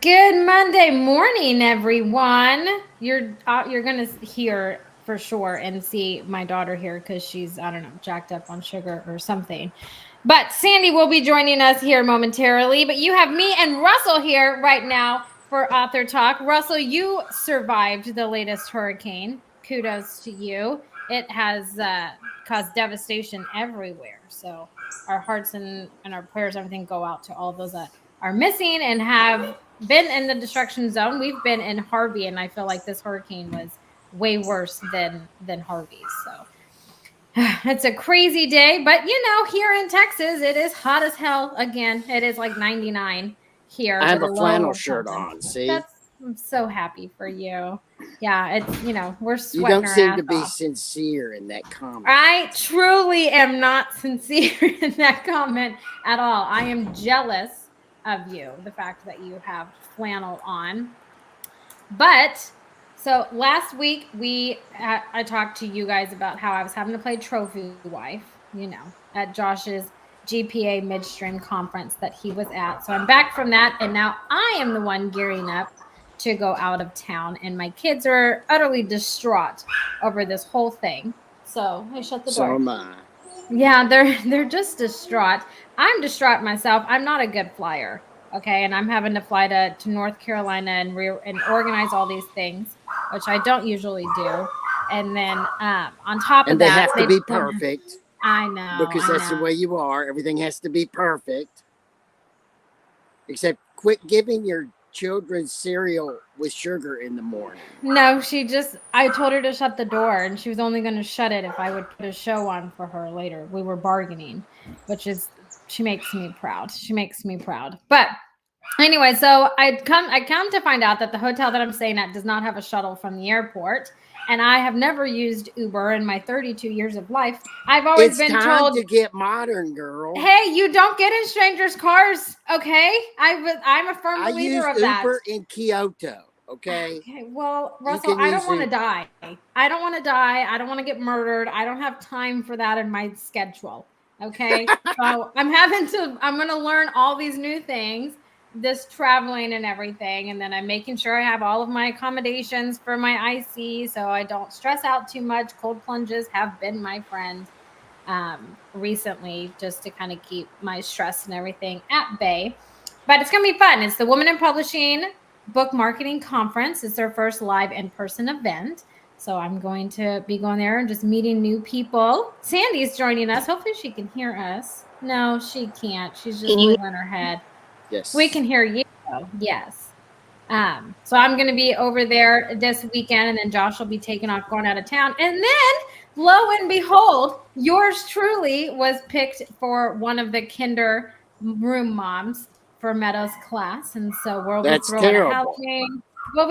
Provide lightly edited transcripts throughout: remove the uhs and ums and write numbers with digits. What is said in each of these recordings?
Good Monday morning, everyone. You're gonna hear for sure and see my daughter here because she's, I don't know, jacked up on sugar or something. But Sandy will be joining us here momentarily. But you have me and Russell here right now for Author Talk. Russell, you survived the latest hurricane. Kudos to you. It has caused devastation everywhere. So our hearts and our prayers, everything go out to all those that are missing and have been in the destruction zone. We've been in Harvey, and I feel like this hurricane was way worse than Harvey. So it's a crazy day, but here in Texas, it is hot as hell again. It is like 99 here. I have a flannel shirt on. See, I'm so happy for you. Yeah, it's we're sweating. You don't our seem ass to be off. sincere in that comment. I truly am not sincere in that comment at all. I am jealous of you, the fact that you have flannel on. But so last week I talked to you guys about how I was having to play trophy wife, at Josh's GPA midstream conference that he was at. So I'm back from that, and now I am the one gearing up to go out of town, and my kids are utterly distraught over this whole thing. So I shut the door. So am I. Yeah, they're just distraught. I'm distraught myself. I'm not a good flyer. Okay, and I'm having to fly to North Carolina and organize all these things, which I don't usually do. And then on top of that, they have to be perfect. I know, because that's the way you are. Everything has to be perfect. Except quit giving your children cereal with sugar in the morning. No, I told her to shut the door, and she was only going to shut it if I would put a show on for her later. We were bargaining, she makes me proud. She makes me proud. But anyway, so I come to find out that the hotel that I'm staying at does not have a shuttle from the airport. And I have never used Uber in my 32 years of life. I've always been told to get modern, girl. Hey, you don't get in strangers' cars, okay? I'm a firm believer of that. I used Uber in Kyoto, okay? Okay, well, Russell, I don't want to die. I don't want to die. I don't want to get murdered. I don't have time for that in my schedule, okay? So I'm going to learn all these new things, this traveling and everything, and then I'm making sure I have all of my accommodations for my IC so I don't stress out too much. Cold plunges have been my friend recently, just to kind of keep my stress and everything at bay. But it's going to be fun. It's the Women in Publishing Book Marketing Conference. It's their first live in-person event. So I'm going to be going there and just meeting new people. Sandy's joining us. Hopefully she can hear us. No, she can't. She's just wiggling her head. Yes. We can hear you, though. Yes. So I'm going to be over there this weekend, and then Josh will be taking off going out of town. And then, lo and behold, yours truly was picked for one of the kinder room moms for Meadows class. And so we'll be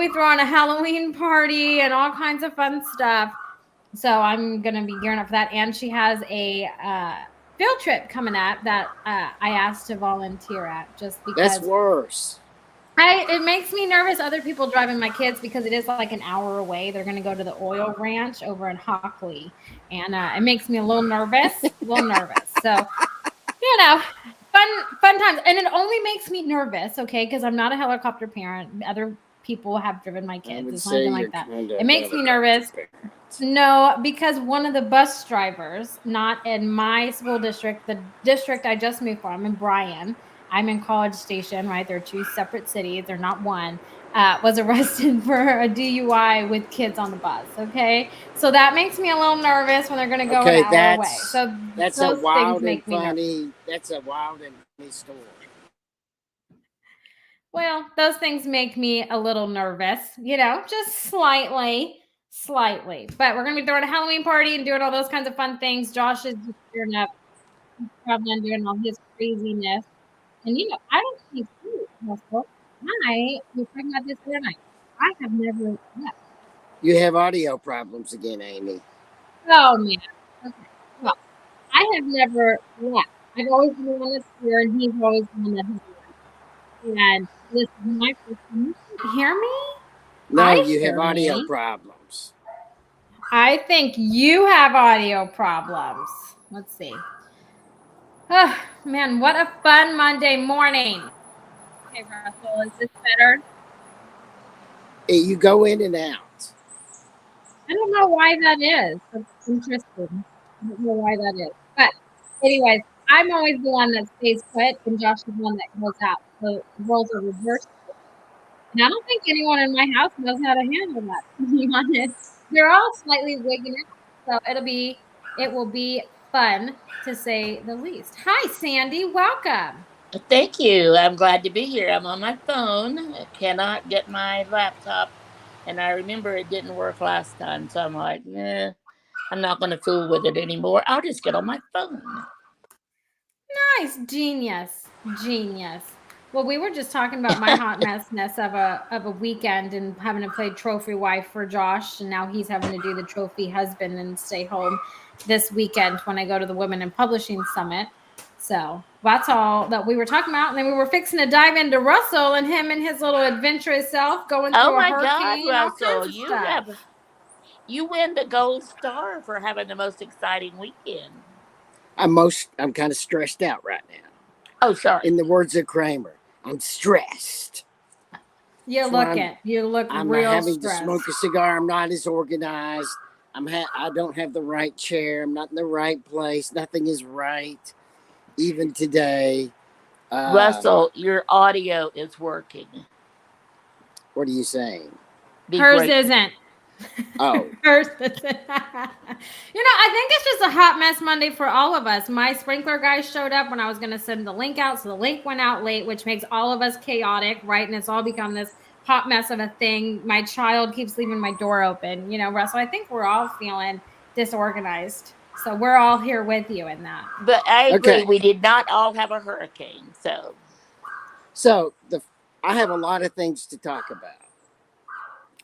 throwing a Halloween party and all kinds of fun stuff. So I'm going to be gearing up for that. And she has a field trip coming up that I asked to volunteer at, just because. That's worse. It makes me nervous, other people driving my kids, because it is like an hour away. They're going to go to the oil ranch over in Hockley, and it makes me a little nervous. So, fun times. And it only makes me nervous, okay, because I'm not a helicopter parent. Other people have driven my kids. It's nothing like that. It makes me nervous. No, because one of the bus drivers, not in my school district, the district I just moved from in Bryan, I'm in College Station, right? They're two separate cities. They're not one. Was arrested for a DUI with kids on the bus. Okay, so that makes me a little nervous when they're going to go an hour away. So that's a wild and funny. That's a wild and funny story. Well, those things make me a little nervous, just slightly. But we're going to be throwing a Halloween party and doing all those kinds of fun things. Josh is just gearing up, traveling, doing all his craziness. And I don't think you, Russell. I was talking about this the other night. I have never left. You have audio problems again, Aimee. Oh man. Okay. Well, I have never left. I've always been the one that's here, and he's always the one that has left. And this is my first time. You hear me? No, you have audio problems. I think you have audio problems. Let's see. Oh, man, what a fun Monday morning. Okay, Russell, is this better? You go in and out. I don't know why that is. That's interesting. I don't know why that is. But anyways, I'm always the one that stays put, and Josh is the one that goes out. So the roles are reversed. And I don't think anyone in my house knows how to handle that, to be honest. They're all slightly wigging out. So it will be fun to say the least. Hi, Sandy. Welcome. Thank you. I'm glad to be here. I'm on my phone. I cannot get my laptop. And I remember it didn't work last time. So I'm like, I'm not going to fool with it anymore. I'll just get on my phone. Nice. Genius. Well, we were just talking about my hot messness of a weekend and having to play trophy wife for Josh, and now he's having to do the trophy husband and stay home this weekend when I go to the Women in Publishing Summit. So that's all that we were talking about, and then we were fixing to dive into Russell and him and his little adventurous self going through Oh a my God, hurricane and all Russell, kinds of stuff. you win the gold star for having the most exciting weekend. I'm kind of stressed out right now. Oh, sorry. In the words of Kramer, I'm stressed. You look I'm real having stressed. to smoke a cigar. I'm not as organized. I don't have the right chair. I'm not in the right place. Nothing is right. Even today. Russell, your audio is working. What are you saying? Hers isn't. Oh. Hers isn't. I think it's just a hot mess Monday for all of us. My sprinkler guy showed up when I was going to send the link out, so the link went out late, which makes all of us chaotic, right? And it's all become this hot mess of a thing. My child keeps leaving my door open. Russell, I think we're all feeling disorganized. So we're all here with you in that. But I agree, Okay. we did not all have a hurricane, So I have a lot of things to talk about.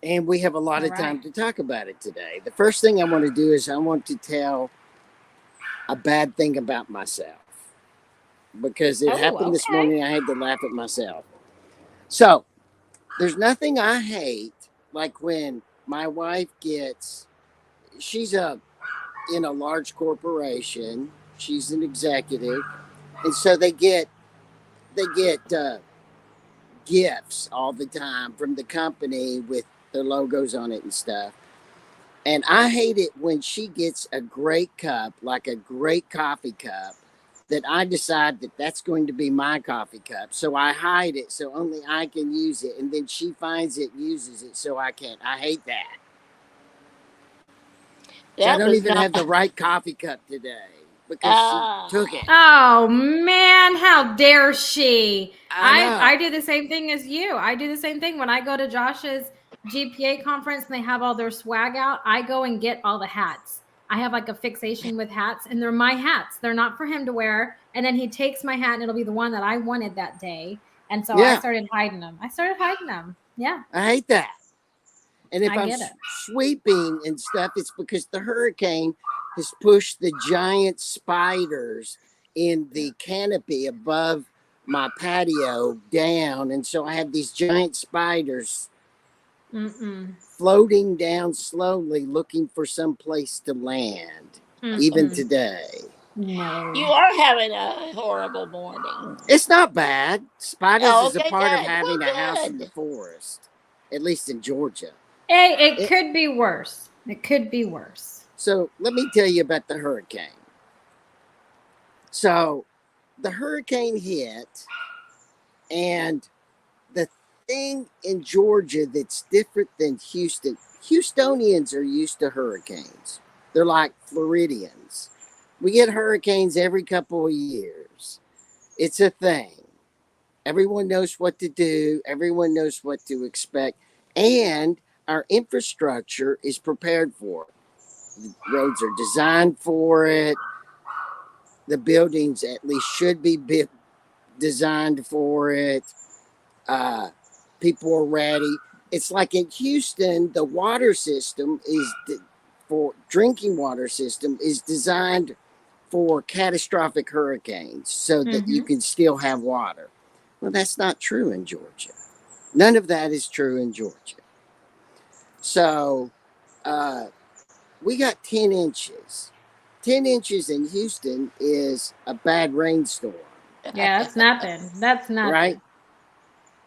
And we have a lot of time to talk about it today. The first thing I want to do is I want to tell a bad thing about myself. Because it happened this morning, I had to laugh at myself. So, there's nothing I hate like when my wife she's in a large corporation, she's an executive, and so they get gifts all the time from the company with their logos on it and stuff. And I hate it when she gets a great cup, like a great coffee cup, that I decide that that's going to be my coffee cup. So I hide it so only I can use it. And then she finds it and uses it so I can't. I hate that. So I don't even have the right coffee cup today because she took it. Oh man, how dare she? I do the same thing as you. I do the same thing when I go to Josh's GPA conference and they have all their swag out. I go and get all the hats. I have like a fixation with hats, and they're my hats. They're not for him to wear. And then he takes my hat, and it'll be the one that I wanted that day. And so I started hiding them. Yeah. I hate that. And if I'm sweeping and stuff, it's because the hurricane has pushed the giant spiders in the canopy above my patio down. And so I have these giant spiders floating down slowly, looking for some place to land, even today. No. You are having a horrible morning. It's not bad. Spiders is a part of having a house in the forest, at least in Georgia. Hey, it could be worse. It could be worse. So let me tell you about the hurricane. So the hurricane hit, and the thing in Georgia that's different than Houston, Houstonians are used to hurricanes. They're like Floridians. We get hurricanes every couple of years. It's a thing. Everyone knows what to do. Everyone knows what to expect. And our infrastructure is prepared for it. The roads are designed for it. The buildings at least should be designed for it. People are ready. It's like in Houston, the water system for drinking water system is designed for catastrophic hurricanes so that you can still have water. Well, that's not true in Georgia. None of that is true in Georgia. So we got 10 inches. 10 inches in Houston is a bad rainstorm. Yeah, that's nothing. That's nothing. Right?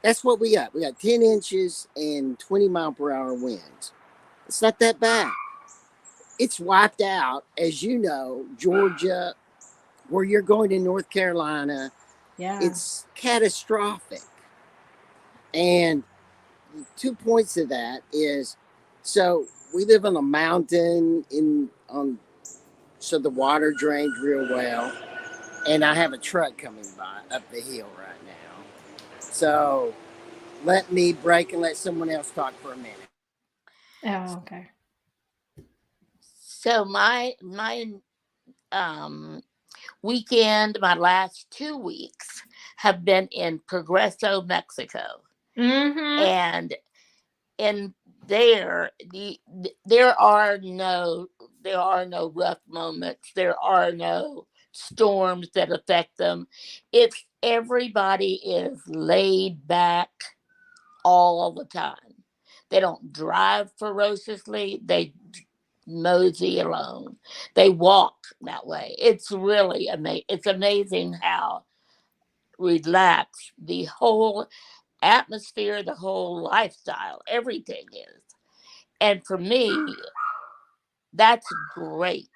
That's what we got. We got 10 inches and 20-mile-per-hour winds. It's not that bad. It's wiped out, as you know, Georgia, where you're going to North Carolina. Yeah. It's catastrophic. And 2 points of that is, so we live on a mountain so the water drains real well. And I have a truck coming by up the hill right now. So let me break and let someone else talk for a minute. Oh, okay. So my weekend, my last 2 weeks have been in Progreso, Mexico. Mm-hmm. And in there, there are no rough moments. There are no storms that affect them. It's everybody is laid back all the time. They don't drive ferociously. They mosey alone. They walk that way. It's really amazing. It's amazing how relaxed the whole atmosphere, the whole lifestyle, everything is. And for me, that's great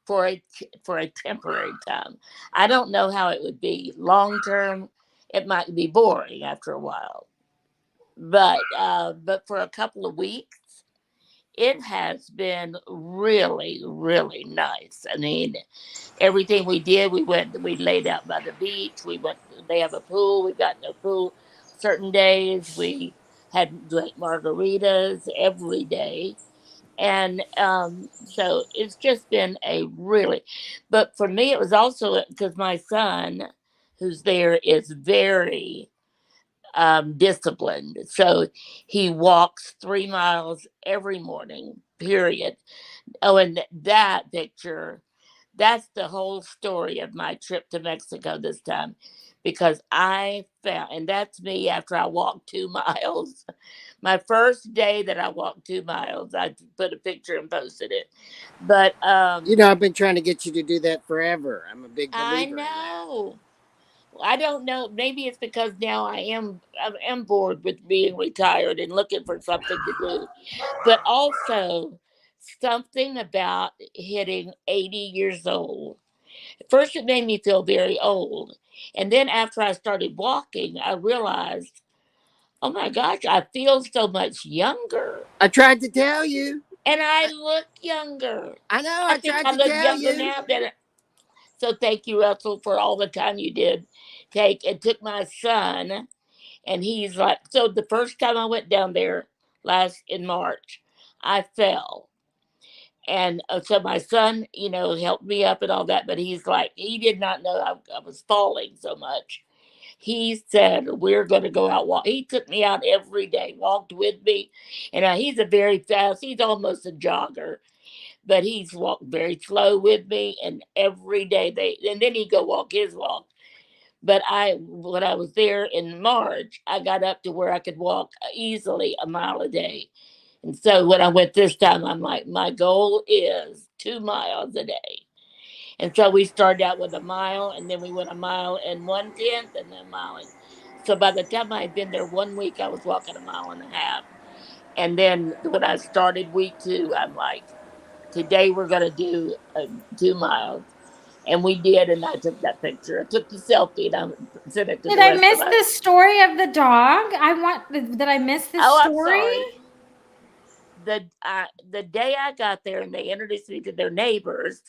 for a temporary time. I don't know how it would be long term. It might be boring after a while, but for a couple of weeks, it has been really, really nice. I mean, everything we did, we laid out by the beach. We went, they have a pool. We got in a pool certain days. We had drank margaritas every day. And so it's just been but for me, it was also because my son, who's there, is very disciplined. So he walks 3 miles every morning, period. Oh, and that picture, that's the whole story of my trip to Mexico this time, because I found, and that's me after I walked 2 miles. My first day that I walked 2 miles, I put a picture and posted it. But I've been trying to get you to do that forever. I'm a big believer I in that. know. I don't know. Maybe it's because now I am bored with being retired and looking for something to do. But also something about hitting 80 years old. First, it made me feel very old. And then after I started walking, I realized, oh my gosh, I feel so much younger. I tried to tell you. And I look younger. I know. I I think tried I to look tell younger you. now than. So thank you, Russell, for all the time you did take. It took my son, and he's like, so the first time I went down there in March, I fell. And so my son, helped me up and all that, but he's like, he did not know I was falling so much. He said, we're going to go out walk. He took me out every day, walked with me. And he's a very fast, he's almost a jogger, but he's walked very slow with me. And every day and then he'd go walk his walk. But when I was there in March, I got up to where I could walk easily a mile a day. And so when I went this time, I'm like, my goal is 2 miles a day. And so we started out with a mile, and then we went a mile and 1/10, and then a mile. So by the time I had been there 1 week, I was walking a mile and a half. And then when I started week 2, I'm like, today we're going to do 2 miles. And we did, and I took that picture. I took the selfie, and I sent it to Did the I rest miss of us. the story of the dog? Did I miss this Oh, I'm story? sorry. The day I got there, and they introduced me to their neighbors,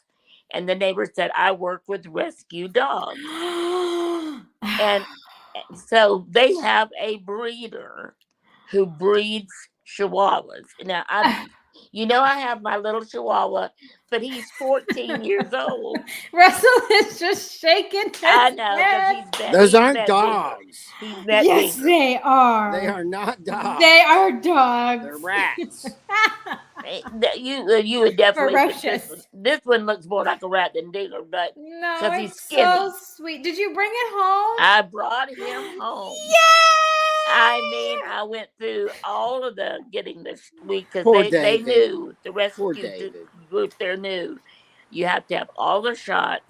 and the neighbors said, I work with rescue dogs. And so they have a breeder who breeds Chihuahuas. Now, I have my little Chihuahua, but he's 14 years old. Russell is just shaking his I know, head. because Those aren't dogs. He's met Yes, Dinger. they are. They are not dogs. They are dogs. They're rats. You would definitely Ferocious. this one looks more like a rat than Dinger, but No, because he's it's skinny. so sweet. Did you bring it home? I brought him home. Yay! I mean, I went through all of the getting this week because Poor they David. knew, the Poor rescue David. group there knew you have to have all the shots.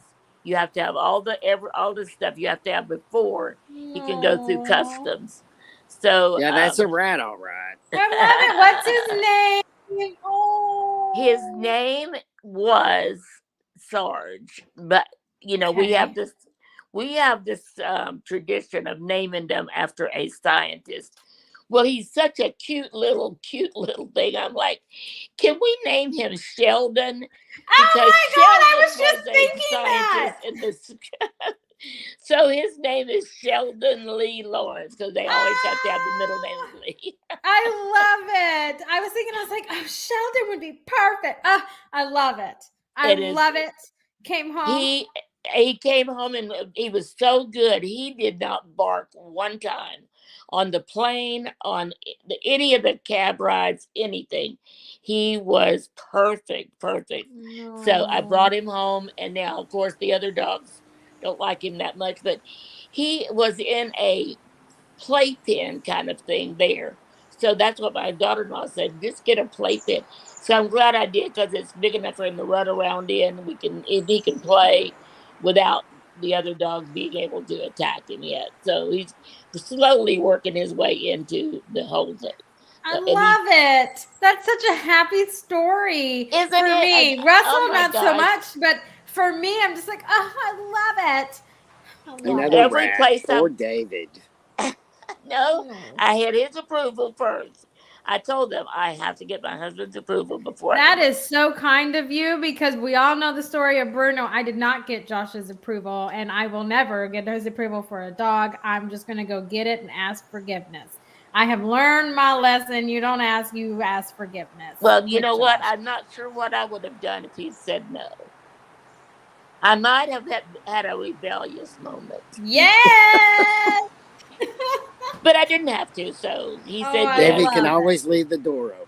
You have to have all the stuff you have to have before he can go through Aw. customs. So Yeah, that's a rat, all right. I love it. What's his name? Oh. his name was Sarge, but we Okay. we have this tradition of naming them after a scientist. Well, he's such a cute little thing. I'm like, can we name him Sheldon? Oh Because my God, I Sheldon was just was a thinking scientist that. in this. So his name is Sheldon Lee Lawrence because they always have to have the middle name of Ah, Lee. I love it. I was like, oh, Sheldon would be perfect. I love it. I It is. love it. Came home. He came home and he was so good. He did not bark one time on the plane, on any of the cab rides, anything. He was perfect. So I No. brought him home, and now, of course, the other dogs don't like him that much, but he was in a playpen kind of thing there. So that's what my daughter-in-law said. Just get a playpen. So I'm glad I did because it's big enough for him to run around in. He can play without the other dogs being able to attack him yet. So he's slowly working his way into the whole thing. I So, and he love it. That's such a happy story isn't for it? me. Oh Russell, my not so gosh! much, but for me, I'm just like, oh, I love it. I love Another it. Every rat. place Poor I've David. no, No. I had his approval first. I told them I have to get my husband's approval before I That can. is so kind of you because we all know the story of Bruno. I did not get Josh's approval, and I will never get his approval for a dog. I'm just going to go get it and ask forgiveness. I have learned my lesson. You don't ask, you ask forgiveness Well, you with know what? Josh. I'm not sure what I would have done if he said no. I might have had a rebellious moment, Yes. but I didn't have to. So he Oh, said I David yes. can love it. always leave the door open.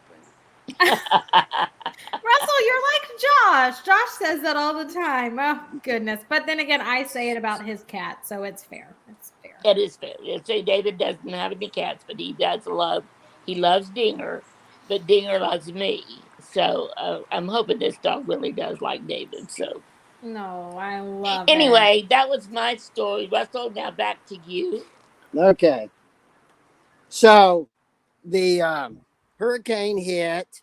Russell, you're like Josh. Josh says that all the time. Oh, goodness. But then again, I say it about his cat, so it's fair. It's fair. It is fair. Say David doesn't have any cats, but he loves Dinger, but Dinger loves me. So I'm hoping this dog really does like David. So No, I love it. anyway, that was my story. Russell, now back to you. Okay. So the hurricane hit.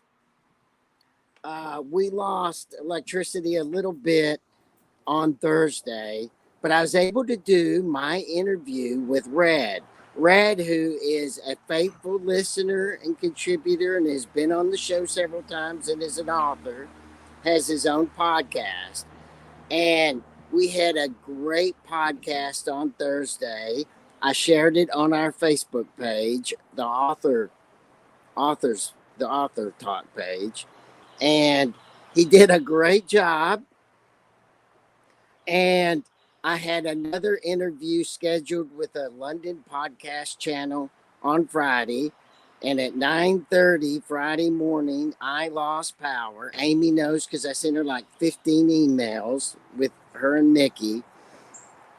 We lost electricity a little bit on Thursday, but I was able to do my interview with Red. Red, who is a faithful listener and contributor and has been on the show several times and is an author, has his own podcast. And we had a great podcast on Thursday. I shared it on our Facebook page, the Author Talk page. And he did a great job. And I had another interview scheduled with a London podcast channel on Friday. And at 9:30 Friday morning, I lost power. Aimee knows because I sent her like 15 emails with her and Nikki.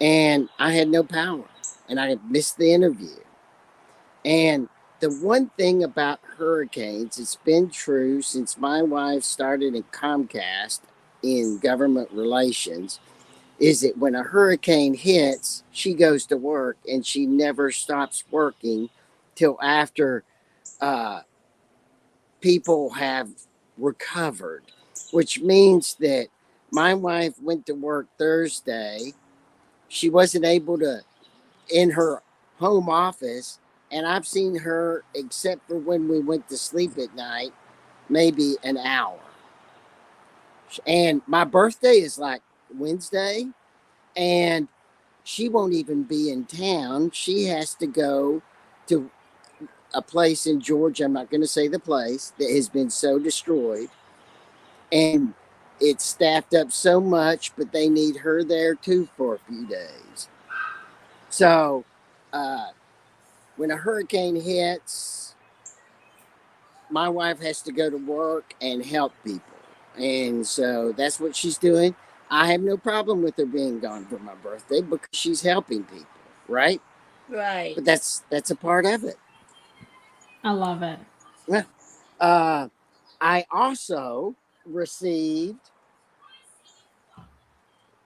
And I had no power. And I missed the interview. And the one thing about hurricanes, it's been true since my wife started in Comcast in government relations, is that when a hurricane hits, she goes to work and she never stops working till after people have recovered, which means that my wife went to work Thursday. She wasn't able to, in her home office, and I've seen her, except for when we went to sleep at night, maybe an hour. And my birthday is like Wednesday, and she won't even be in town. She has to go to a place in Georgia. I'm not going to say the place that has been so destroyed. And it's staffed up so much, but they need her there too for a few days. So when a hurricane hits, my wife has to go to work and help people. And so that's what she's doing. I have no problem with her being gone for my birthday because she's helping people, right? Right. But that's a part of it. I love it. Yeah. I also received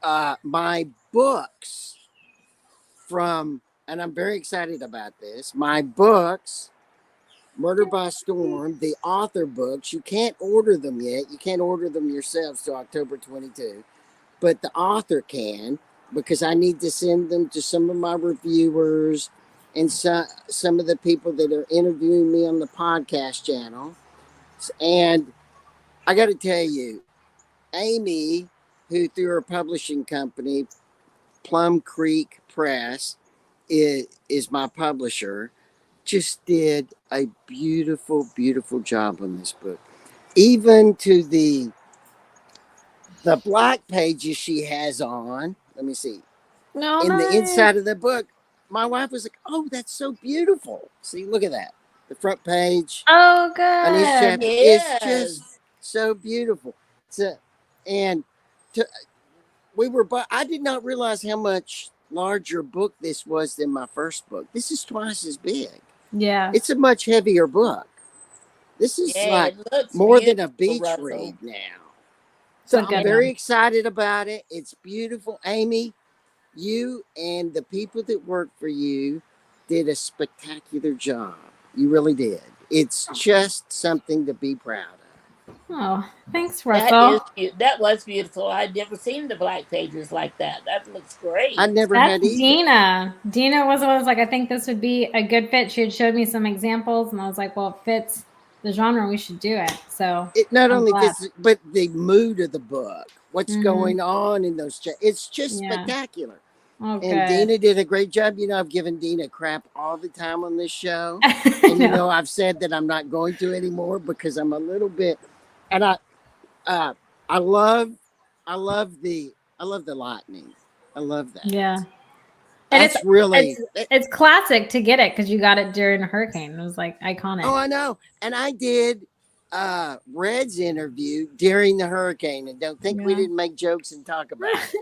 my books from and I'm very excited about this. My books, Murder by Storm, the author books, you can't order them yet. You can't order them yourselves till October 22, but the author can, because I need to send them to some of my reviewers and some of the people that are interviewing me on the podcast channel. And I got to tell you, Aimee, who through her publishing company, Plum Creek Press, is my publisher, just did a beautiful, beautiful job on this book. Even to the black pages she has on. Let me see. No, In the nice. inside of the book, my wife was like, "Oh, that's so beautiful." See, look at that. The front page Oh, good. on each chapter is just so beautiful. So, and to, I did not realize how much larger book this was than my first book. This is twice as big. Yeah. It's a much heavier book. This is like more than a beach read now. So I'm very excited about it. It's beautiful. Aimee, you and the people that work for you did a spectacular job. You really did. It's just something to be proud of. Oh, thanks, Russell. That was beautiful. I'd never seen the black pages like that. That looks great. I never had either. Dina. Dina was like, I think this would be a good fit. She had showed me some examples, and I was like, well, it fits the genre. We should do it. So it not only fits, but the mood of the book, what's going on in those it's just spectacular. Okay. And Dina did a great job. You know, I've given Dina crap all the time on this show. And you know, I've said that I'm not going to anymore because I'm a little bit, and I love the lightning. I love that. Yeah. And it's classic to get it because you got it during a hurricane. It was like iconic. Oh, I know. And I did Red's interview during the hurricane, and don't think we didn't make jokes and talk about it.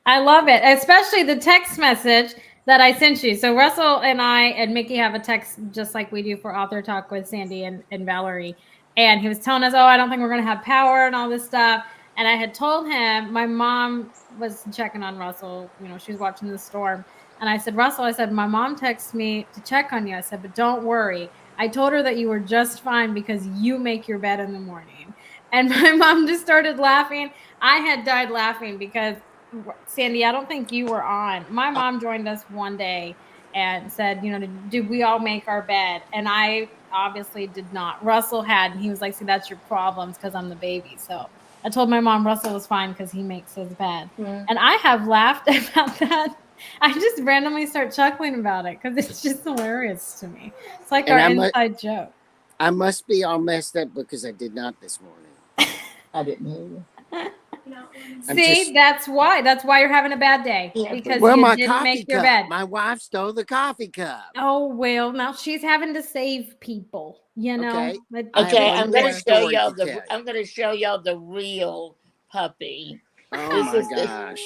I love it, especially the text message that I sent you. So Russell and I and Mickey have a text just like we do for Author Talk with Sandy and Valerie. And he was telling us, oh, I don't think we're going to have power and all this stuff. And I had told him, my mom was checking on Russell. You know, she was watching the storm. And I said, Russell, I said, my mom texted me to check on you. I said, but don't worry. I told her that you were just fine because you make your bed in the morning. And my mom just started laughing. I had died laughing because, Sandy, I don't think you were on. My mom joined us one day and said, you know, did we all make our bed? And I obviously did not. Russell had, and he was like, see, that's your problems because I'm the baby. So I told my mom Russell was fine because he makes his bed. And I have laughed about that. I just randomly start chuckling about it because it's just hilarious to me. It's like our inside joke. I must be all messed up because I did not this morning. I didn't hear you. See, that's why you're having a bad day because you didn't make your bed. My wife stole the coffee cup. Oh, well, now she's having to save people, you know. Okay, I'm going to show y'all the real puppy. Oh my gosh.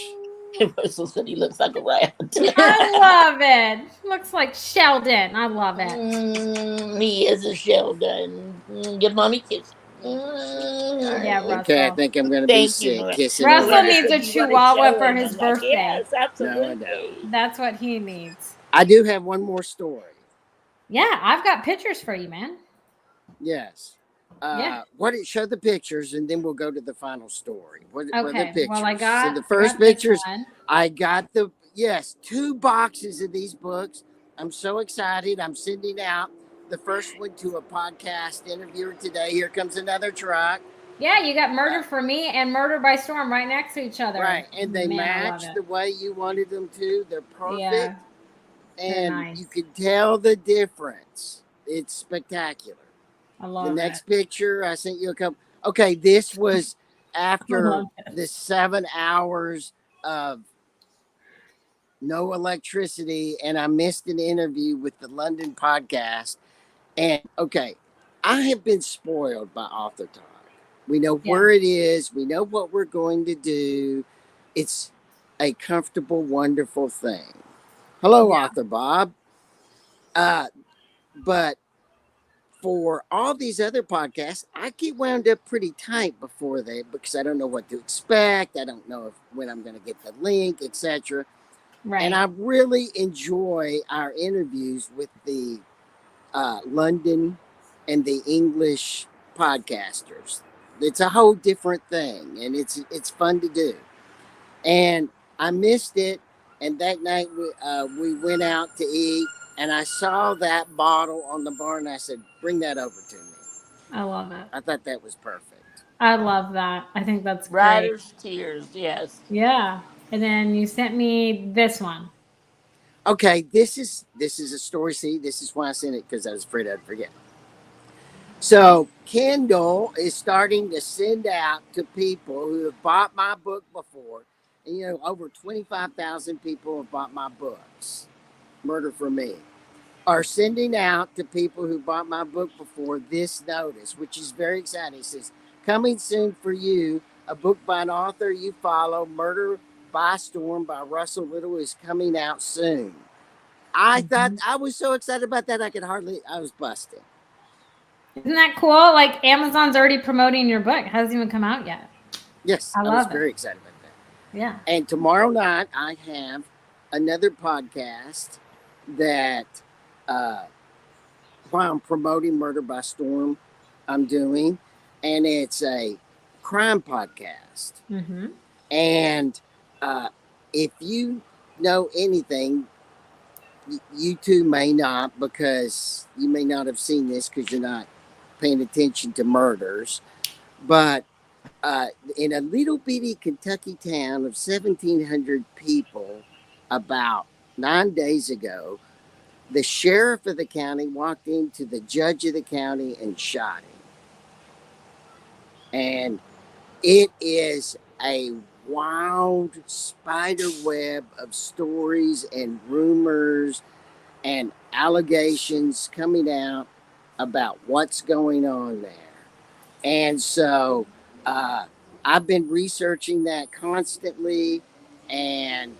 Russell said he looks like a rat. I love it. Looks like Sheldon. I love it. He is a Sheldon. Give mommy a kiss. Yeah, Russell. Okay, I think I'm going to be sick. Russell needs a chihuahua for his birthday. Yes, absolutely. No. That's what he needs. I do have one more story. Yeah, I've got pictures for you, man. Yes. Show the pictures, and then we'll go to the final story. What are the pictures? Well, I got the first pictures. I got 2 boxes of these books. I'm so excited. I'm sending out the first one to a podcast interviewer today. Here comes another truck. Yeah, you got Murder for Me and Murder by Storm right next to each other. Right, and they match the way you wanted them to. They're perfect. Yeah, and you can tell the difference. It's spectacular. I love the next picture. I sent you a couple. Okay, this was after the 7 hours of no electricity, and I missed an interview with the London podcast. And okay, I have been spoiled by AuthorTalk. We know where it is. We know what we're going to do. It's a comfortable, wonderful thing. Hello, Author Bob. But for all these other podcasts, I get wound up pretty tight because I don't know what to expect. I don't know when I'm going to get the link, etc. Right. And I really enjoy our interviews with the London and the English podcasters. It's a whole different thing, and it's fun to do. And I missed it. And that night we went out to eat, and I saw that bottle on the bar, and I said, "Bring that over to me." I love it. I thought that was perfect. I love that. I think that's great. Writer's tears, yes. Yeah. And then you sent me this one. Okay, this is a story. See, this is why I sent it, because I was afraid I'd forget. So Kindle is starting to send out to people who have bought my book before, and over 25,000 people have bought my books. Murder for Me are sending out to people who bought my book before this notice, which is very exciting. It says, "Coming soon for you, a book by an author you follow, Murder by Storm by Russell Little, is coming out soon." I thought, I was so excited about that, I was busting. Isn't that cool? Like Amazon's already promoting your book. It hasn't even come out yet. Yes, I I was love it. very excited about that. Yeah. And tomorrow night, I have another podcast that, while I'm promoting Murder by Storm, I'm doing, and it's a crime podcast. Mm-hmm. And if you know anything, you two may not, because you may not have seen this because you're not paying attention to murders, but in a little bitty Kentucky town of 1,700 people, about 9 days ago, the sheriff of the county walked into the judge of the county and shot him. And it is a wild spider web of stories and rumors and allegations coming out about what's going on there. And so I've been researching that constantly, and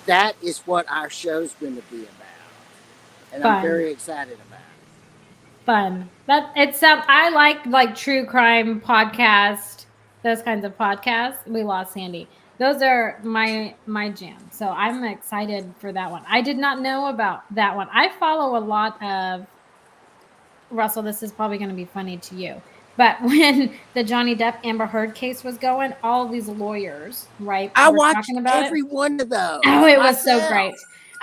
that is what our show's going to be about. And I'm Fun. very excited about it. Fun. That it sounds. I like true crime podcast. Those kinds of podcasts. We lost Sandy. Those are my jam. So I'm excited for that one. I did not know about that one. I follow a lot of Russell. This is probably going to be funny to you. But when the Johnny Depp Amber Heard case was going, all these lawyers, right, I were watched talking about every one of those. Oh, it was myself. so great.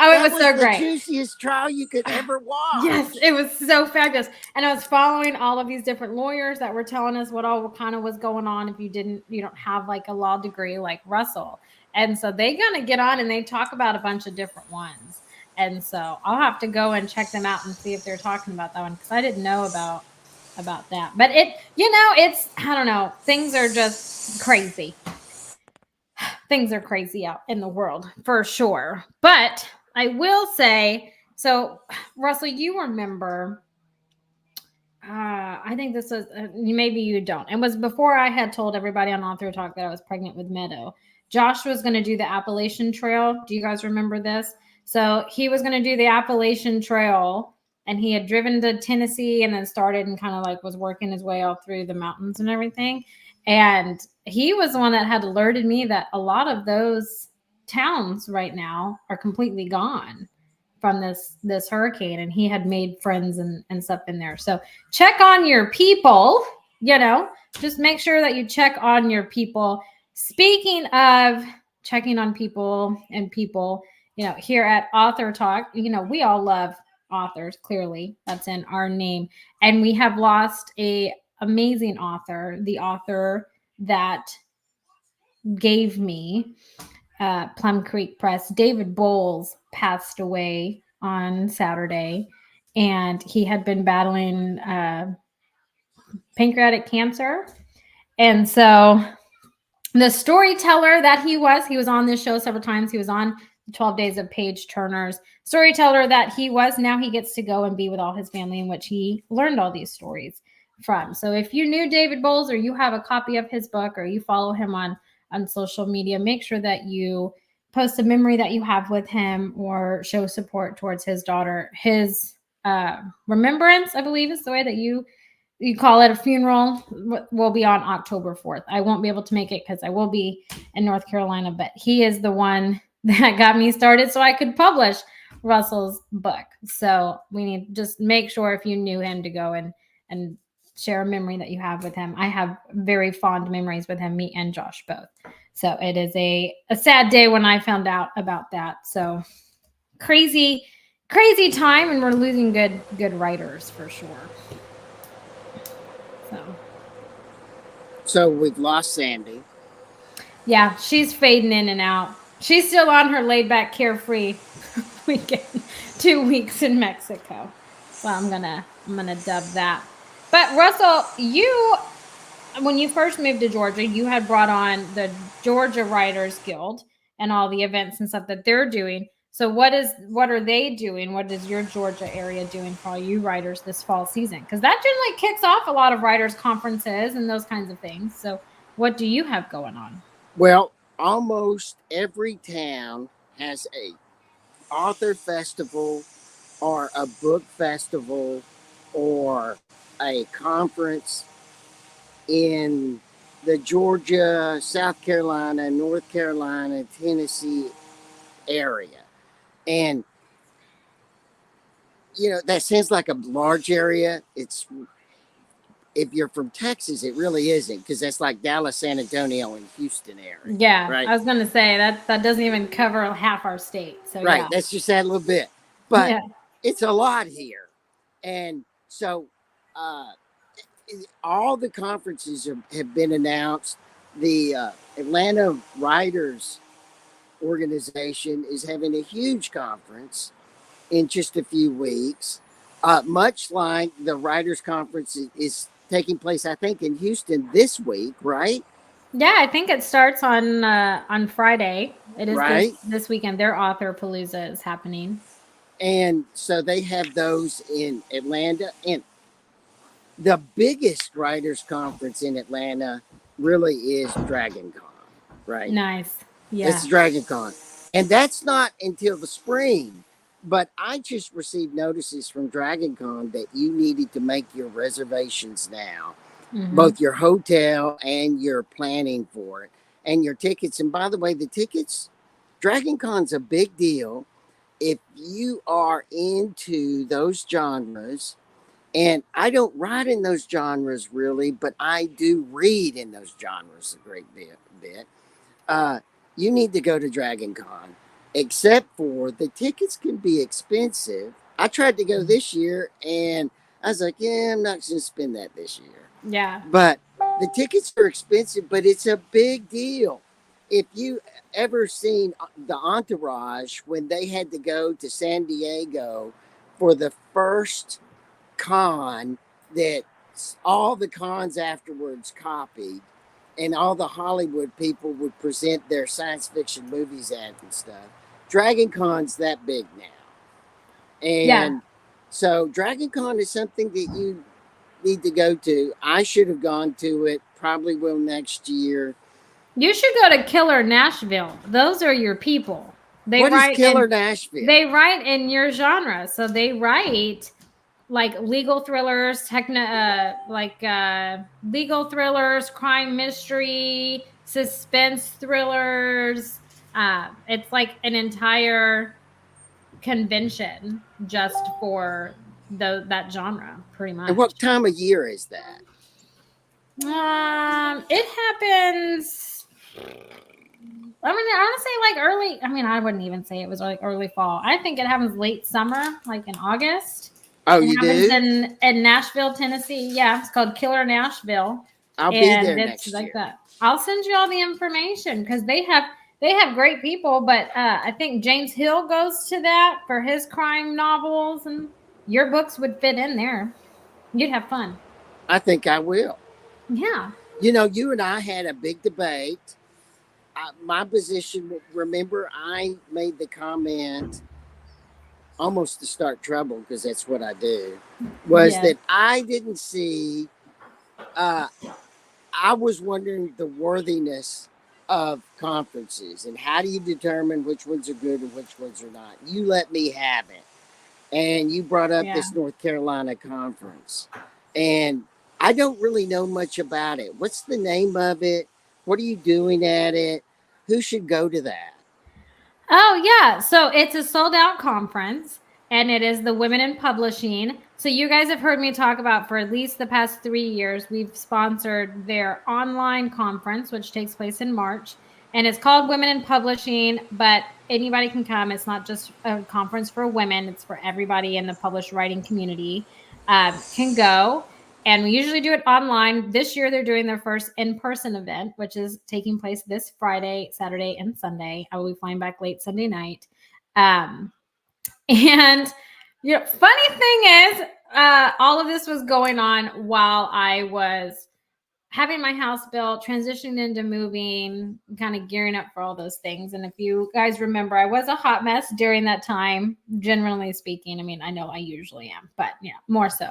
Oh, it was so the great. juiciest trial you could ever watch. Yes, it was so fabulous. And I was following all of these different lawyers that were telling us what all kind of was going on if you don't have like a law degree like Russell. And so they gonna get on and they talk about a bunch of different ones. And so I'll have to go and check them out and see if they're talking about that one, because I didn't know about that. But it's I don't know, things are just crazy. Things are crazy out in the world for sure. But I will say, so Russell, you remember, I think this was, maybe you don't. It was before I had told everybody on AuthorTalk that I was pregnant with Meadow. Josh was going to do the Appalachian Trail. Do you guys remember this? So he was going to do the Appalachian Trail, and he had driven to Tennessee and then started and kind of like was working his way all through the mountains and everything. And he was the one that had alerted me that a lot of those towns right now are completely gone from this hurricane, and he had made friends and stuff in there. So check on your people, just make sure that you check on your people. Speaking of checking on people and people, here at Author Talk, we all love authors. Clearly that's in our name, and we have lost a amazing author, the author that gave me Plum Creek Press. David Bowles passed away on Saturday, and he had been battling pancreatic cancer. And so the storyteller that he was on this show several times. He was on 12 Days of Page Turner's storyteller that he was. Now he gets to go and be with all his family, in which he learned all these stories from. So if you knew David Bowles, or you have a copy of his book, or you follow him on social media, make sure that you post a memory that you have with him, or show support towards his daughter. His remembrance, I believe, is the way that you you call it a funeral, will be on October 4th. I won't be able to make it because I will be in North Carolina, but he is the one that got me started so I could publish Russell's book. So we need to just make sure if you knew him to go and share a memory that you have with him. I have very fond memories with him, me and Josh both. So it is a sad day when I found out about that. So crazy time, and we're losing good writers for sure. So we've lost Sandy. Yeah, she's fading in and out. She's still on her laid back, carefree weekend. 2 weeks in Mexico. So I'm gonna dub that. But Russell, you, when you first moved to Georgia, you had brought on the Georgia Writers Guild and all the events and stuff that they're doing. So what are they doing? What is your Georgia area doing for all you writers this fall season? Because that generally kicks off a lot of writers conferences and those kinds of things. So what do you have going on? Well, almost every town has a author festival or a book festival or a conference in the Georgia, South Carolina, North Carolina, Tennessee area. And, that sounds like a large area. If you're from Texas, it really isn't, because that's like Dallas, San Antonio, and Houston area. Yeah, right? I was going to say that doesn't even cover half our state. So Right. yeah. That's just that little bit. But Yeah. it's a lot here. And so all the conferences have been announced. The Atlanta Writers Organization is having a huge conference in just a few weeks. Much like the Writers Conference is taking place, I think, in Houston this week, right? Yeah, I think it starts on Friday. It is Right. this weekend. Their author palooza is happening. And so they have those in Atlanta. And the biggest writers conference in Atlanta really is Dragon Con, right? Nice. Yeah. It's Dragon Con. And that's not until the spring. But I just received notices from Dragon Con that you needed to make your reservations now, both your hotel and your planning for it, and your tickets. And by the way, the tickets, Dragon Con's a big deal if you are into those genres. And I don't write in those genres really, but I do read in those genres a great bit. You need to go to Dragon Con, except for the tickets can be expensive. I tried to go this year and I was like, yeah, I'm not going to spend that this year. Yeah. But the tickets are expensive, but it's a big deal. If you ever seen the Entourage when they had to go to San Diego for the first con that all the cons afterwards copied, and all the Hollywood people would present their science fiction movies at and stuff. Dragon Con's that big now. And so Dragon Con is something that you need to go to. I should have gone to it, probably will next year. You should go to Killer Nashville. Those are your people. What is Killer Nashville? They write in your genre. So they write like legal thrillers, legal thrillers, crime mystery, suspense thrillers. It's like an entire convention just for that genre, pretty much. And what time of year is that? It happens. I want to say like early. I mean, I wouldn't even say it was like early fall. I think it happens late summer, like in August. Oh, you do? In Nashville, Tennessee. Yeah, it's called Killer Nashville. I'll be there next year. Like that. I'll send you all the information because they have great people. But I think James Hill goes to that for his crime novels, and your books would fit in there. You'd have fun. I think I will. Yeah. You and I had a big debate. My position, remember, I made the comment almost to start trouble, because that's what I do, was that I didn't see, I was wondering the worthiness of conferences and how do you determine which ones are good and which ones are not. You let me have it. And you brought up this North Carolina conference. And I don't really know much about it. What's the name of it? What are you doing at it? Who should go to that? Oh, yeah. So it's a sold out conference, and it is the Women in Publishing. So you guys have heard me talk about for at least the past 3 years, we've sponsored their online conference, which takes place in March. And it's called Women in Publishing, but anybody can come. It's not just a conference for women, it's for everybody in the published writing community can go. And we usually do it online. This year, they're doing their first in-person event, which is taking place this Friday, Saturday, and Sunday. I will be flying back late Sunday night. And funny thing is, all of this was going on while I was having my house built, transitioning into moving, kind of gearing up for all those things. And if you guys remember, I was a hot mess during that time, generally speaking. I mean, I know I usually am, but more so.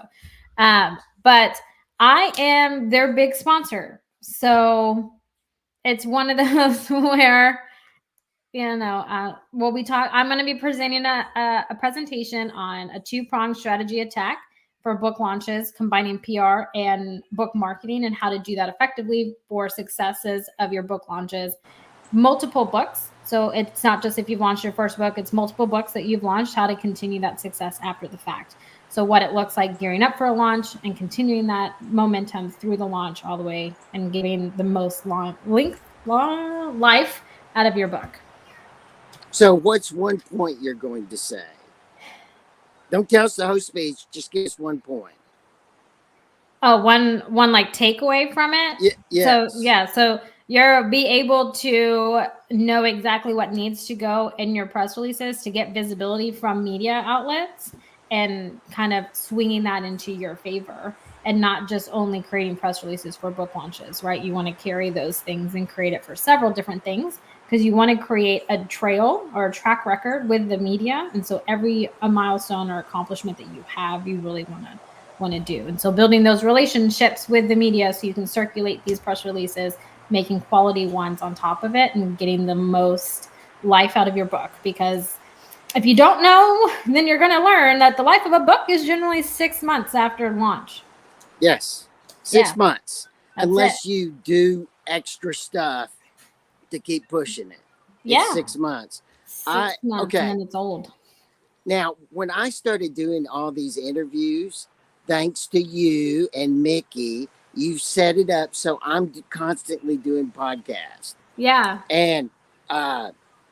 But I am their big sponsor. So it's one of those where, we'll be talking. I'm going to be presenting a presentation on a 2-pronged strategy attack for book launches, combining PR and book marketing, and how to do that effectively for successes of your book launches. Multiple books. So it's not just if you've launched your first book, it's multiple books that you've launched, how to continue that success after the fact. So what it looks like gearing up for a launch and continuing that momentum through the launch all the way and giving the most long life out of your book. So what's one point you're going to say? Don't tell us the whole speech. Just give us one point. Oh, one like takeaway from it? Yes. So you'll be able to know exactly what needs to go in your press releases to get visibility from media outlets and kind of swinging that into your favor, and not just only creating press releases for book launches, right? You want to carry those things and create it for several different things, because you want to create a trail or a track record with the media. And so a milestone or accomplishment that you have, you really want to do. And so building those relationships with the media so you can circulate these press releases, making quality ones on top of it, and getting the most life out of your book. Because if you don't know, then you're going to learn that the life of a book is generally 6 months after launch. Yes. 6 months. Unless you do extra stuff to keep pushing it. It's 6 months. 6 months, okay. And then it's old. Now, when I started doing all these interviews, thanks to you and Mickey, you set it up so I'm constantly doing podcasts. Yeah. And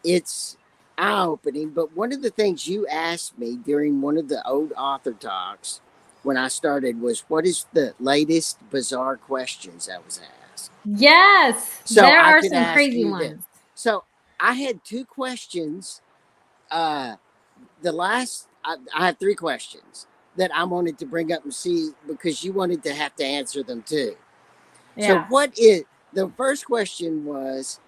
it's eye-opening. But one of the things you asked me during one of the old author talks when I started was, what is the latest bizarre questions I was asked? Yes. So there are some crazy ones. So I had 2 questions. I have 3 questions that I wanted to bring up and see, because you wanted to have to answer them too. Yeah. So the first question was,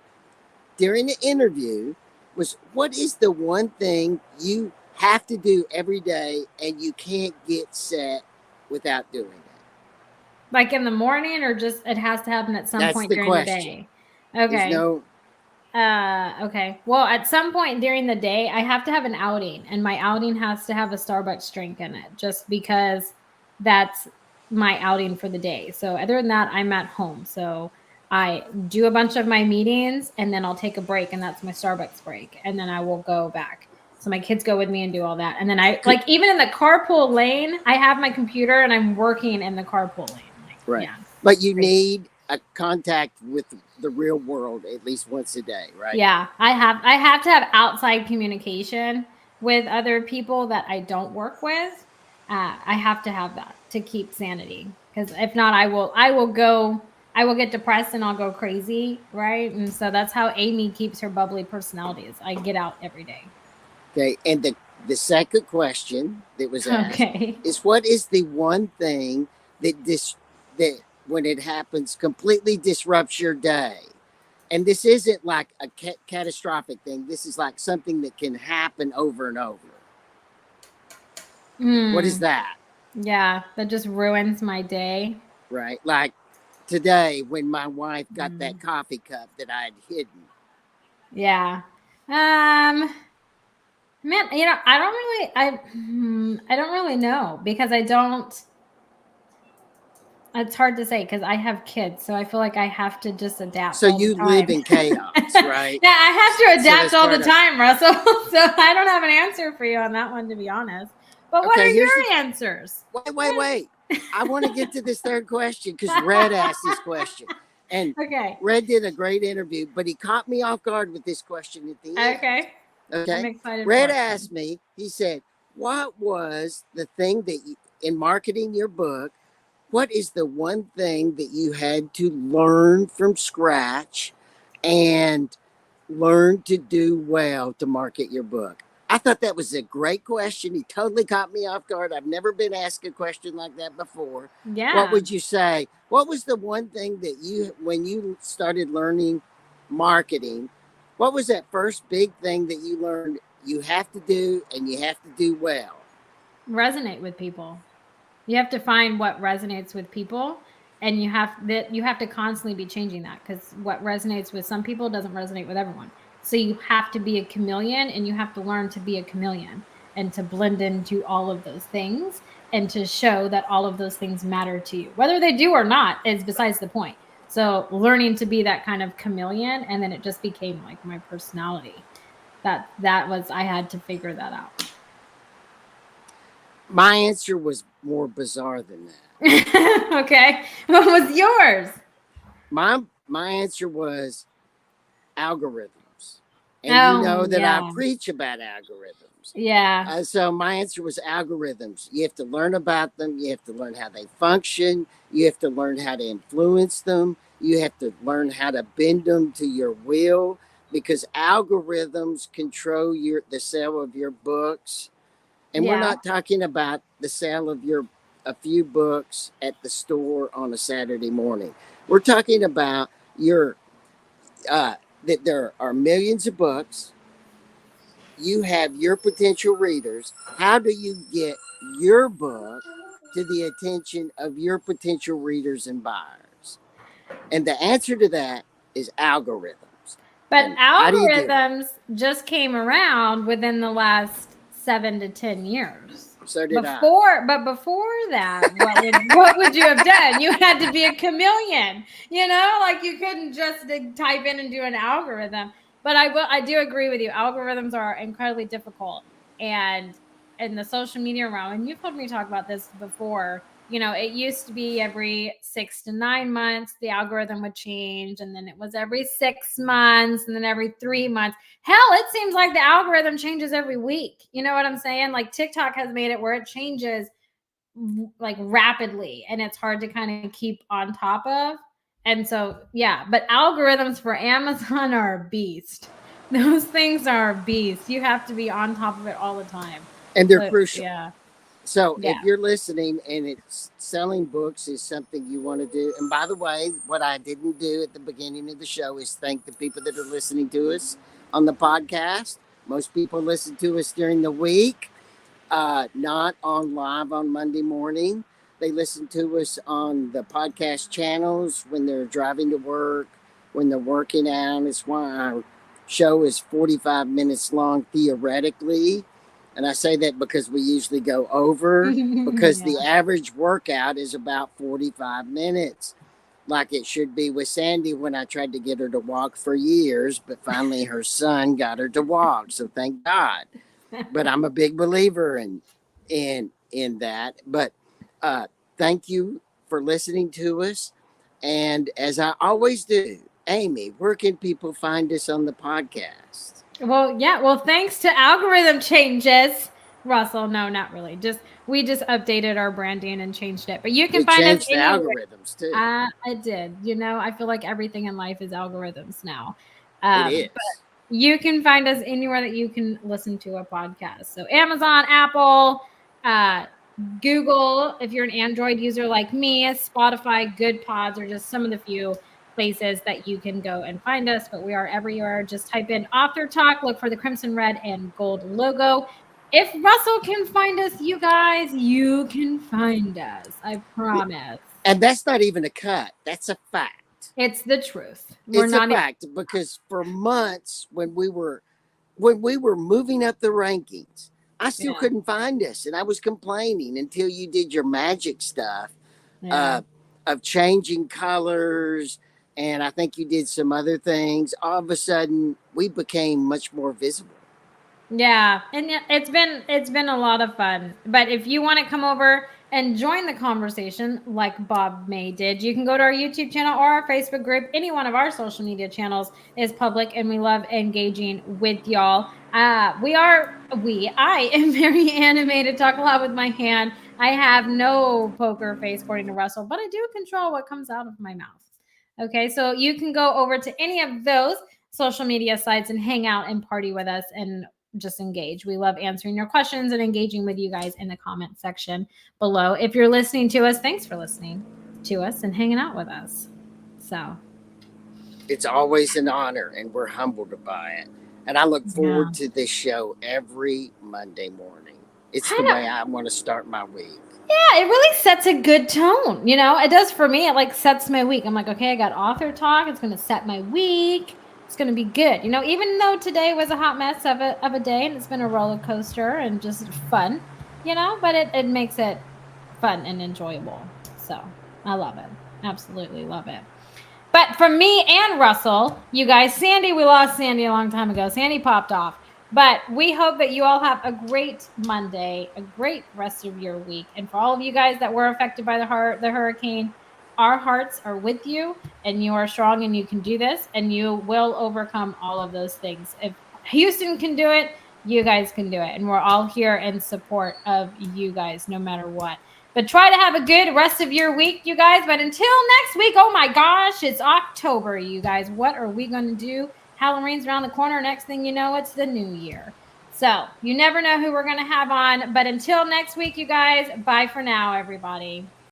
during the interview, was, what is the one thing you have to do every day and you can't get set without doing it? Like in the morning, or just it has to happen at some point during the day? Okay. Okay. Well, at some point during the day, I have to have an outing, and my outing has to have a Starbucks drink in it, just because that's my outing for the day. So other than that, I'm at home. So I do a bunch of my meetings, and then I'll take a break, and that's my Starbucks break. And then I will go back. So my kids go with me and do all that. And then even in the carpool lane, I have my computer and I'm working in the carpool lane. Right. Yeah, but you need a contact with the real world at least once a day, right? Yeah, I have to have outside communication with other people that I don't work with. I have to have that to keep sanity, because if not, I will get depressed and I'll go crazy, right? And so that's how Aimee keeps her bubbly personality, is I get out every day. Okay, and the second question that was asked is, what is the one thing that when it happens completely disrupts your day? And this isn't like a catastrophic thing. This is like something that can happen over and over. What is that? Yeah, that just ruins my day. Right. Like today when my wife got that coffee cup that I had hidden. Yeah. Man, I don't really know, because I don't It's hard to say because I have kids, so I feel like I have to just adapt. So all the you time. live in chaos, right? Yeah, I have to adapt all the part of- time, Russell. So I don't have an answer for you on that one, to be honest. But what are Okay, here's your answers? Wait. I want to get to this third question because Red asked this question. And Okay. Red did a great interview, but he caught me off guard with this question at the end. Okay. I'm Okay. excited. Red for it. asked me, he said, what was the thing that you, in marketing your book, what is the one thing that you had to learn from scratch and learn to do well to market your book? I thought that was a great question. He totally caught me off guard. I've never been asked a question like that before. Yeah. What would you say? What was the one thing that you, when you started learning marketing, what was that first big thing that you learned you have to do and you have to do well? Resonate with people. You have to find what resonates with people, and you have to constantly be changing that, because what resonates with some people doesn't resonate with everyone. So you have to be a chameleon, and you have to learn to be a chameleon and to blend into all of those things and to show that all of those things matter to you. Whether they do or not is besides the point. So learning to be that kind of chameleon, and then it just became like my personality. That was, I had to figure that out. My answer was more bizarre than that. Okay. What was yours? My answer was algorithms. And you know that I preach about algorithms. Yeah. So my answer was algorithms. You have to learn about them. You have to learn how they function. You have to learn how to influence them. You have to learn how to bend them to your will, because algorithms control the sale of your books. And we're not talking about the sale of a few books at the store on a Saturday morning. We're talking about that there are millions of books. You have your potential readers. How do you get your book to the attention of your potential readers and buyers? And the answer to that is algorithms. But And algorithms just came around within the last 7 to 10 years. So did But before that, what would you have done? You had to be a chameleon, like you couldn't just type in and do an algorithm. But I do agree with you. Algorithms are incredibly difficult, and in the social media realm, and you've heard me talk about this before. It used to be every 6 to 9 months, the algorithm would change. And then it was every 6 months, and then every 3 months. Hell, it seems like the algorithm changes every week. You know what I'm saying? Like TikTok has made it where it changes like rapidly, and it's hard to kind of keep on top of. And so, yeah, but algorithms for Amazon are a beast. Those things are a beast. You have to be on top of it all the time. And they're crucial. Yeah. So if you're listening and it's selling books is something you want to do, and by the way, what I didn't do at the beginning of the show is thank the people that are listening to us on the podcast. Most people listen to us during the week, not on live on Monday morning. They listen to us on the podcast channels when they're driving to work, when they're working out. It's why our show is 45 minutes long theoretically. And I say that because we usually go over, because the average workout is about 45 minutes, like it should be with Sandy when I tried to get her to walk for years, but finally her son got her to walk. So thank God. But I'm a big believer in that. But thank you for listening to us. And as I always do, Aimee, where can people find us on the podcast? Well, thanks to algorithm changes, Russell. No, not really. We just updated our branding and changed it. But you can find us the algorithms too. I did. I feel like everything in life is algorithms now. It is. But you can find us anywhere that you can listen to a podcast. So Amazon, Apple, Google, if you're an Android user like me, Spotify, Good Pods are just some of the few places that you can go and find us. But we are everywhere. Just type in AuthorTalk, look for the crimson, red, and gold logo. If Russell can find us, you guys, you can find us. I promise. And that's not even a cut. That's a fact. It's the truth. It's a fact, because for months when we were moving up the rankings, I still couldn't find us, and I was complaining until you did your magic stuff of changing colors, and I think you did some other things. All of a sudden, we became much more visible. Yeah, and it's been a lot of fun. But if you want to come over and join the conversation like Bob May did, you can go to our YouTube channel or our Facebook group. Any one of our social media channels is public, and we love engaging with y'all. I am very animated, talk a lot with my hand. I have no poker face, according to Russell, but I do control what comes out of my mouth. Okay, so you can go over to any of those social media sites and hang out and party with us and just engage. We love answering your questions and engaging with you guys in the comment section below. If you're listening to us, thanks for listening to us and hanging out with us. So it's always an honor, and we're humbled by it. And I look forward to this show every Monday morning. It's the way I want to start my week. Yeah, it really sets a good tone. You know, it does for me. It like sets my week. I'm like, okay, I got Author Talk. It's going to set my week. It's going to be good. You know, even though today was a hot mess of a day and it's been a roller coaster and just fun, you know, but it makes it fun and enjoyable. So I love it. Absolutely love it. But from me and Russell, you guys, Sandy, we lost Sandy a long time ago. Sandy popped off. But we hope that you all have a great Monday, a great rest of your week. And for all of you guys that were affected by the hurricane, our hearts are with you, and you are strong, and you can do this, and you will overcome all of those things. If Houston can do it, you guys can do it. And we're all here in support of you guys, no matter what. But try to have a good rest of your week, you guys. But until next week, oh my gosh, it's October, you guys. What are we going to do? Halloween's around the corner. Next thing you know, it's the new year. So you never know who we're going to have on. But until next week, you guys, bye for now, everybody.